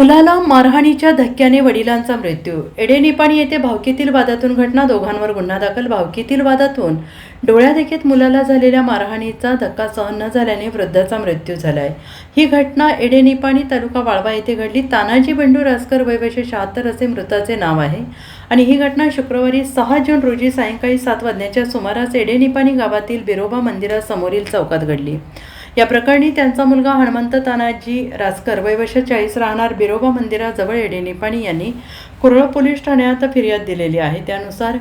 मुलाला मारहाणीच्या धक्क्याने वडिलांचा मृत्यू. एडेनिपाणी येथे भावकीतील वादातून घटना, दोघांवर गुन्हा दाखल. भावकीतील वादातून डोळ्यादेखत मुलाला झालेल्या मारहाणीचा धक्का सहन न झाल्याने वृद्धाचा मृत्यू झाला आहे. ही घटना एडेनिपाणी तालुका वाळवा येथे घडली. तानाजी बंडू रासकर, वय वर्ष 76 असे मृताचे नाव आहे. आणि ही घटना शुक्रवारी 6 जून रोजी सायंकाळी 7 वाजण्याच्या सुमारास एडेनिपाणी गावातील बिरोबा मंदिरासमोरील चौकात घडली. या प्रकरणी त्यांचा मुलगा हनुमंत तानाजी रासकर, वय वर्ष 40, राहणार बिरोबा मंदिराजवळ एडेनिपाणी यांनी कुरळ पोलीस ठाण्यात फिर्याद दिलेली आहे. त्यानुसार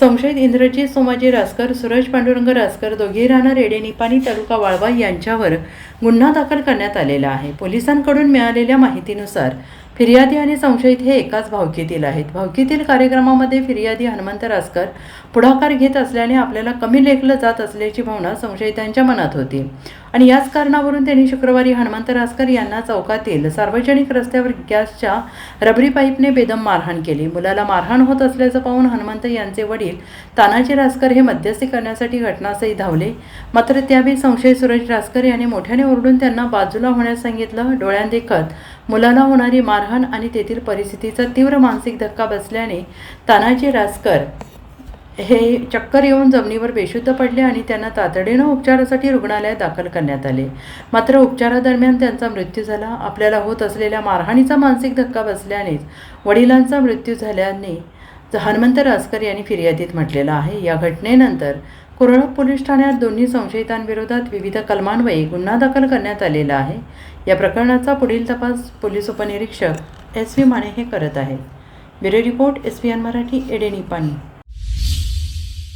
संशयित इंद्रजीत सोमाजी रासकर, सूरज पांडुरंग रासकर, दोघेही राहणार एडेनिपाणी तालुका वाळवा यांच्यावर गुन्हा दाखल करण्यात आलेला आहे. पोलिसांकडून मिळालेल्या माहितीनुसार फिर्यादी आणि संशयित हे एकाच भावकीतील आहेत. भावकीतील कार्यक्रमामध्ये फिर्यादी हनुमंत रासकर पुढाकार घेत असल्याने आपल्याला कमी लेखलं जात असल्याची भावना संशयितांच्या मनात होती आणि याच कारणावरून त्यांनी शुक्रवारी हनुमंत रासकर यांना चौकातील सार्वजनिक रस्त्यावर गॅसच्या रबरी पाईपने बेदम मारहाण केली. मुलाला मारहाण होत असल्याचं पाहून हनुमंत यांचे वडील तानाजी रासकर हे मध्यस्थी करण्यासाठी घटनास्थळी धावले. मात्र त्यावेळी संशयित सूरज रासकर यांनी मोठ्याने ओरडून त्यांना बाजूला होण्यास सांगितलं. डोळ्यांदेखत मुलाला होणारी मारहाण आणि तेथील परिस्थितीचा तीव्र मानसिक धक्का बसल्याने तानाजी रासकर हे चक्कर येऊन जमिनीवर बेशुद्ध पडले आणि त्यांना तातडीनं उपचारासाठी रुग्णालयात दाखल करण्यात आले. मात्र उपचारादरम्यान त्यांचा मृत्यू झाला. आपल्याला होत असलेल्या मारहाणीचा मानसिक धक्का बसल्यानेच वडिलांचा मृत्यू झाल्याने हनुमंत रासकर यांनी फिर्यादीत म्हटलेलं आहे. या घटनेनंतर कुरळ पोलीस ठाण्यात दोन्ही संशयितांविरोधात विविध कलमान्वये गुन्हा दाखल करण्यात आलेला आहे. या प्रकरणाचा पुढील तपास पोलीस उपनिरीक्षक SV माने हे करत आहेत. Bureau report SVN Marathi, एडेनिपाणी.